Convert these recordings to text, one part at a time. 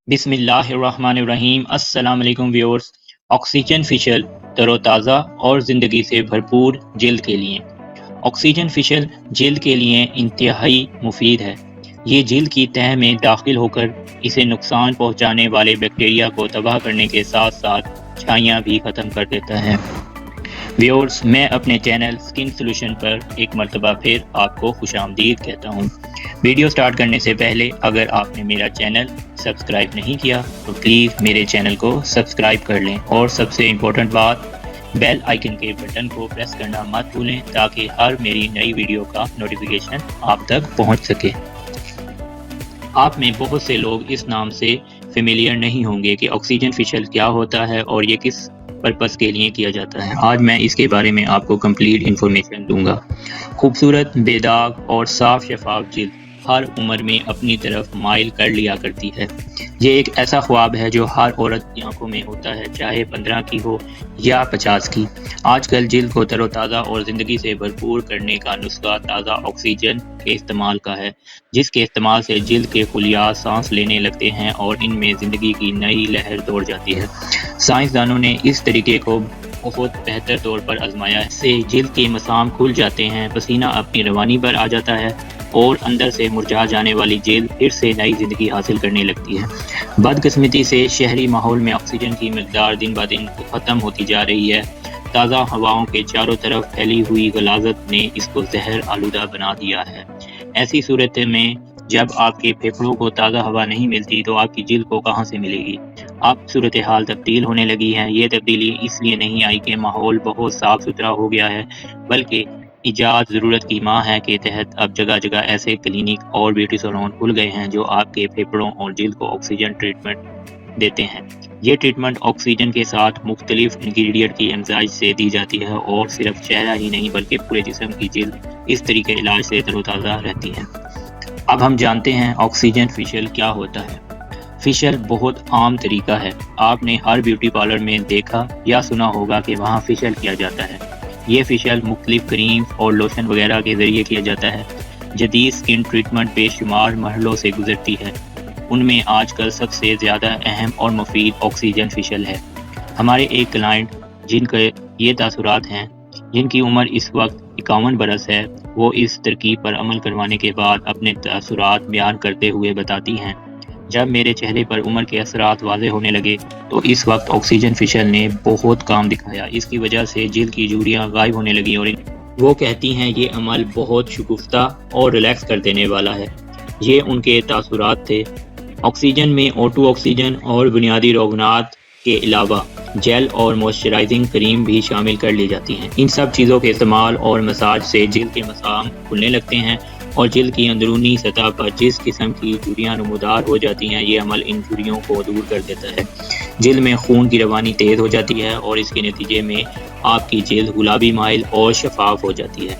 बिस्मिल्लाहिर्रहमानिर्रहीम। अस्सलाम वालेकुम व्यूअर्स। ऑक्सीजन फेशियल तरोताज़ा और ज़िंदगी से भरपूर जिल्द के लिए। ऑक्सीजन फेशियल जिल्द के लिए इंतहाई मुफीद है। ये जिल्द की तह में दाखिल होकर इसे नुकसान पहुंचाने वाले बैक्टीरिया को तबाह करने के साथ साथ छाइयाँ भी ख़त्म कर देता है। व्यूअर्स, मैं अपने चैनल स्किन सोल्यूशन पर एक मरतबा फिर आपको खुशामदीद कहता हूँ। वीडियो स्टार्ट करने से पहले अगर आपने मेरा चैनल सब्सक्राइब नहीं किया तो प्लीज़ मेरे चैनल को सब्सक्राइब कर लें और सबसे इम्पोर्टेंट बात, बेल आइकन के बटन को प्रेस करना मत भूलें ताकि हर मेरी नई वीडियो का नोटिफिकेशन आप तक पहुंच सके। आप में बहुत से लोग इस नाम से फेमिलियर नहीं होंगे कि ऑक्सीजन फेशियल क्या होता है और ये किस पर्पस के लिए किया जाता है। आज मैं इसके बारे में आपको कंप्लीट इन्फॉर्मेशन दूंगा। खूबसूरत, बेदाग और साफ शफाफ जिल्द हर उम्र में अपनी तरफ माइल कर लिया करती है। ये एक ऐसा ख्वाब है जो हर औरत की आंखों में होता है, चाहे 15 की हो या 50 की। आजकल जिल्द को तरोताज़ा और ज़िंदगी से भरपूर करने का नुस्खा ताज़ा ऑक्सीजन के इस्तेमाल का है, जिसके इस्तेमाल से जिल्द के खुलियात सांस लेने लगते हैं और इनमें ज़िंदगी की नई लहर दौड़ जाती है। साइंसदानों ने इस तरीके को बहुत बेहतर तौर पर आजमाया है। इससे जिल्द के मसाम खुल जाते हैं, पसीना अपनी रवानी पर आ जाता है और अंदर से मुरझा जाने वाली जिल्द फिर से नई ज़िंदगी हासिल करने लगती है। बदकिस्मती से शहरी माहौल में ऑक्सीजन की मकदार दिन ब दिन ख़त्म होती जा रही है। ताज़ा हवाओं के चारों तरफ फैली हुई गलाजत ने इसको जहर आलूदा बना दिया है। ऐसी सूरत में जब आपके फेफड़ों को ताज़ा हवा नहीं मिलती तो आपकी जिल्द को कहाँ से मिलेगी। अब सूरत हाल तब्दील होने लगी है। ये तब्दीली इसलिए नहीं आई कि माहौल बहुत साफ सुथरा हो गया है, बल्कि इजाद ज़रूरत की माँ है के तहत अब जगह जगह ऐसे क्लिनिक और ब्यूटी सैलून खुल गए हैं जो आपके फेफड़ों और जिल्द को ऑक्सीजन ट्रीटमेंट देते हैं। ये ट्रीटमेंट ऑक्सीजन के साथ मुख्तलिफ इंग्रेडिएंट की एंजाइज से दी जाती है और सिर्फ चेहरा ही नहीं बल्कि पूरे जिस्म की जिल्द इस तरीके इलाज से तरोताज़ा रहती है। अब हम जानते हैं ऑक्सीजन फेशियल क्या होता है। फेशियल बहुत आम तरीका है। आपने हर ब्यूटी पार्लर में देखा या सुना होगा कि वहाँ फेशियल किया जाता है। ये फेशियल मुख्तलिफ क्रीम और लोशन वगैरह के ज़रिए किया जाता है। जदीद स्किन ट्रीटमेंट बेशुमार मरहलों से गुजरती है। उनमें आजकल सबसे ज़्यादा अहम और मुफीद ऑक्सीजन फेशियल है। हमारे एक क्लाइंट जिनके ये तासुरात हैं, जिनकी उम्र इस वक्त 51 बरस है, वो इस तरकीब पर अमल करवाने के बाद अपने तासुरात बयान करते हुए बताती हैं, जब मेरे चेहरे पर उम्र के असरात वाज़े होने लगे तो इस वक्त ऑक्सीजन फेशियल ने बहुत काम दिखाया। इसकी वजह से जिल्द की झुर्रियाँ गायब होने लगी और वो कहती हैं ये अमल बहुत शगुफ्ता और रिलैक्स कर देने वाला है। ये उनके तासुरात थे। ऑक्सीजन में O2 ऑक्सीजन और बुनियादी रोगनात के अलावा जेल और मॉइस्चराइजिंग क्रीम भी शामिल कर ली जाती हैं। इन सब चीज़ों के इस्तेमाल और मसाज से जिल्द के मसाम खुलने लगते हैं और जिल्द की अंदरूनी सतह पर जिस किस्म की झुर्रियाँ नमूदार हो जाती हैं, ये अमल इन झुर्रियों को दूर कर देता है। जिल्द में खून की रवानी तेज़ हो जाती है और इसके नतीजे में आपकी जिल्द गुलाबी माइल और शफाफ हो जाती है।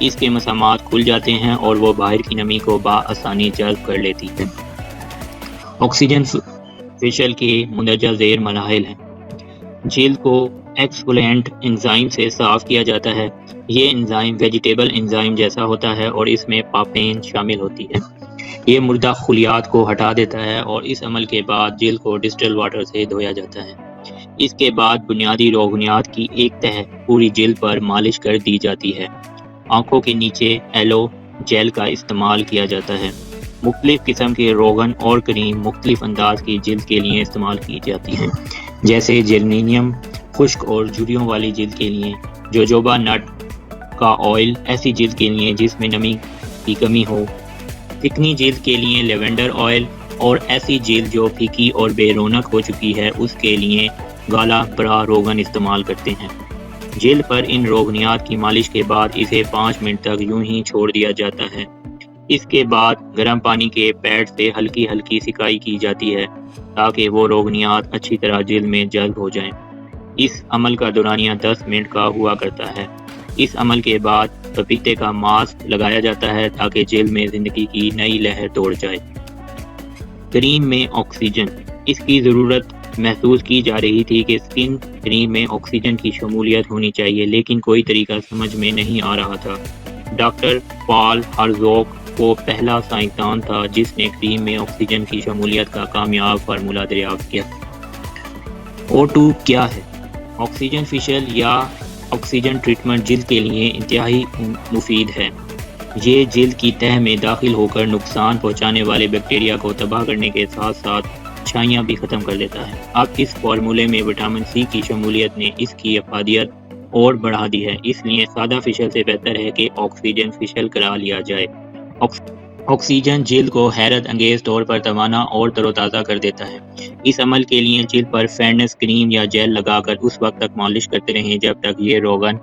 इसके मसामात खुल जाते हैं और वो बाहर की नमी को बआसानी जल्ब कर लेती है। ऑक्सीजन फेशियल के मुंदरजा ज़ेर मराहिल हैं। जिल्द को एक्सफोलिएंट एंजाइम से साफ़ किया जाता है। ये एंजाइम वेजिटेबल एंजाइम जैसा होता है और इसमें पापेन शामिल होती है। ये मुर्दा खुलियात को हटा देता है और इस अमल के बाद जिल्द को डिस्टिल वाटर से धोया जाता है। इसके बाद बुनियादी रोगनियात की एक तह पूरी जिल्द पर मालिश कर दी जाती है। आंखों के नीचे एलो जेल का इस्तेमाल किया जाता है। मुख्तलिफ किस्म के रोगन और क्रीम मुख्तलिफ अंदाज की जिल्द के लिए इस्तेमाल की जाती हैं, जैसे जेर्नियम खुश्क और झुर्रियों वाली जिल्द के लिए, जोजोबा नट का ऑयल ऐसी जिल्द के लिए जिसमें नमी की कमी हो, चिकनी जिल्द के लिए लेवेंडर ऑयल और ऐसी जिल्द जो फीकी और बेरौनक हो चुकी है उसके लिए गाला ब्रा रोगन इस्तेमाल करते हैं। जिल्द पर इन रोगनियात की मालिश के बाद इसे 5 मिनट तक यूं ही छोड़ दिया जाता है। इसके बाद गर्म पानी के पैड से हल्की हल्की सिकाई की जाती है ताकि वो रोगनियात अच्छी तरह जिल्द में जल्ब हो जाएं। इस अमल का दौरानिया 10 मिनट का हुआ करता है। इस अमल के बाद पपीते का मास्क लगाया जाता है ताकि जिल्द में ज़िंदगी की नई लहर दौड़ जाए। क्रीम में ऑक्सीजन, इसकी ज़रूरत महसूस की जा रही थी कि स्किन क्रीम में ऑक्सीजन की शमूलियत होनी चाहिए, लेकिन कोई तरीका समझ में नहीं आ रहा था। डॉक्टर पॉल हर्ज़ोग وہ پہلا سائنسدان تھا جس نے کریم میں آکسیجن کی شمولیت کا کامیاب فارمولہ دریافت کیا۔ O2 کیا ہے؟ آکسیجن فیشل یا آکسیجن ٹریٹمنٹ جلد کے لیے انتہائی مفید ہے۔ یہ جلد کی تہہ میں داخل ہو کر نقصان پہنچانے والے بیکٹیریا کو تباہ کرنے کے ساتھ ساتھ چھائیاں بھی ختم کر دیتا ہے۔ اب اس فارمولے میں وٹامن سی کی شمولیت نے اس کی افادیت اور بڑھا دی ہے، اس لیے سادہ فیشل سے بہتر ہے کہ آکسیجن فیشل کرا لیا جائے۔ آکسیجن جلد کو حیرت انگیز طور پر توانا اور تر و تازہ کر دیتا ہے۔ اس عمل کے لیے جلد پر فیئرنس کریم یا جیل لگا کر اس وقت تک مالش کرتے رہیں جب تک یہ روغن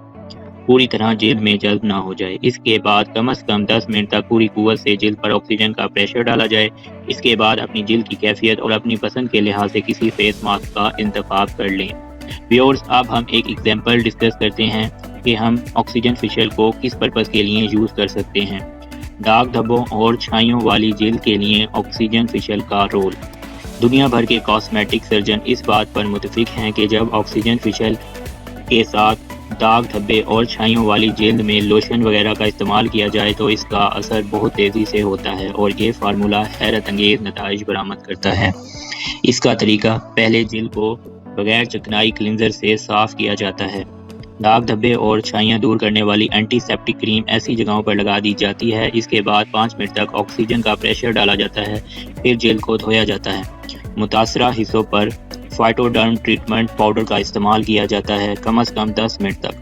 پوری طرح جلد میں جذب نہ ہو جائے۔ اس کے بعد کم از کم 10 منٹ تک پوری قوت سے جلد پر آکسیجن کا پریشر ڈالا جائے۔ اس کے بعد اپنی جلد کی کیفیت اور اپنی پسند کے لحاظ سے کسی فیس ماسک کا انتخاب کر لیں۔ ویورز، اب ہم ایک ایگزامپل ڈسکس کرتے ہیں کہ ہم آکسیجن فیشل کو کس پرپس کے لیے یوز کر سکتے ہیں۔ داغ دھبوں اور چھائیوں والی جلد کے لیے آکسیجن فیشل کا رول۔ دنیا بھر کے کاسمیٹک سرجن اس بات پر متفق ہیں کہ جب آکسیجن فیشل کے ساتھ داغ دھبے اور چھائیوں والی جلد میں لوشن وغیرہ کا استعمال کیا جائے تو اس کا اثر بہت تیزی سے ہوتا ہے اور یہ فارمولہ حیرت انگیز نتائج برآمد کرتا ہے۔ اس کا طریقہ: پہلے جلد کو بغیر چکنائی کلینزر سے صاف کیا جاتا ہے۔ داغ دھبے اور چھائیاں دور کرنے والی اینٹی سیپٹک کریم ایسی جگہوں پر لگا دی جاتی ہے۔ اس کے بعد 5 منٹ تک آکسیجن کا پریشر ڈالا جاتا ہے، پھر جلد کو دھویا جاتا ہے۔ متاثرہ حصوں پر فائٹوڈرم ٹریٹمنٹ پاؤڈر کا استعمال کیا جاتا ہے کم از کم 10 منٹ تک،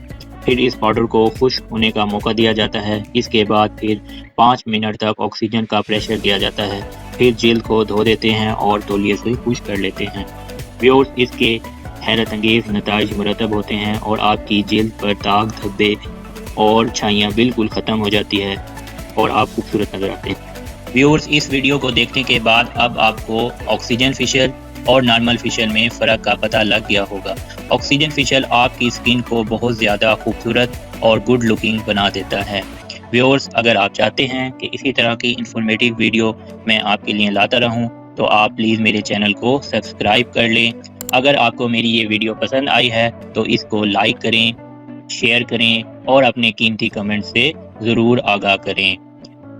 پھر اس پاؤڈر کو خشک ہونے کا موقع دیا جاتا ہے۔ اس کے بعد پھر 5 منٹ تک آکسیجن کا پریشر دیا جاتا ہے، پھر جلد کو دھو دیتے ہیں اور تولیے سے خشک کر لیتے ہیں۔ ویورز، اس کے حیرت انگیز نتائج مرتب ہوتے ہیں اور آپ کی جلد پر داغ دھبے اور چھائیاں بالکل ختم ہو جاتی ہے اور آپ خوبصورت نظر آتے ہیں۔ ویورز، اس ویڈیو کو دیکھنے کے بعد اب آپ کو آکسیجن فیشل اور نارمل فیشل میں فرق کا پتہ لگ گیا ہوگا۔ آکسیجن فیشل آپ کی اسکن کو بہت زیادہ خوبصورت اور گڈ لکنگ بنا دیتا ہے۔ ویورز، اگر آپ چاہتے ہیں کہ اسی طرح کی انفارمیٹیو ویڈیو میں آپ کے لیے لاتا رہوں تو آپ پلیز میرے چینل کو سبسکرائب کر لیں۔ اگر آپ کو میری یہ ویڈیو پسند آئی ہے تو اس کو لائک کریں، شیئر کریں اور اپنے قیمتی کمنٹ سے ضرور آگاہ کریں۔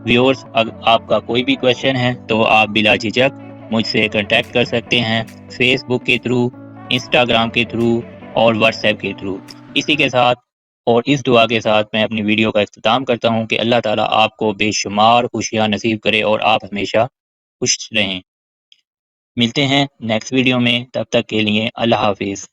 ویورز، اگر آپ کا کوئی بھی کویشچن ہے تو آپ بلا جھجک مجھ سے کنٹیکٹ کر سکتے ہیں، فیس بک کے تھرو، انسٹاگرام کے تھرو اور واٹس ایپ کے تھرو۔ اسی کے ساتھ اور اس دعا کے ساتھ میں اپنی ویڈیو کا اختتام کرتا ہوں کہ اللہ تعالیٰ آپ کو بے شمار خوشیاں نصیب کرے اور آپ ہمیشہ خوش رہیں۔ ملتے ہیں نیکسٹ ویڈیو میں، تب تک کے لیے اللہ حافظ۔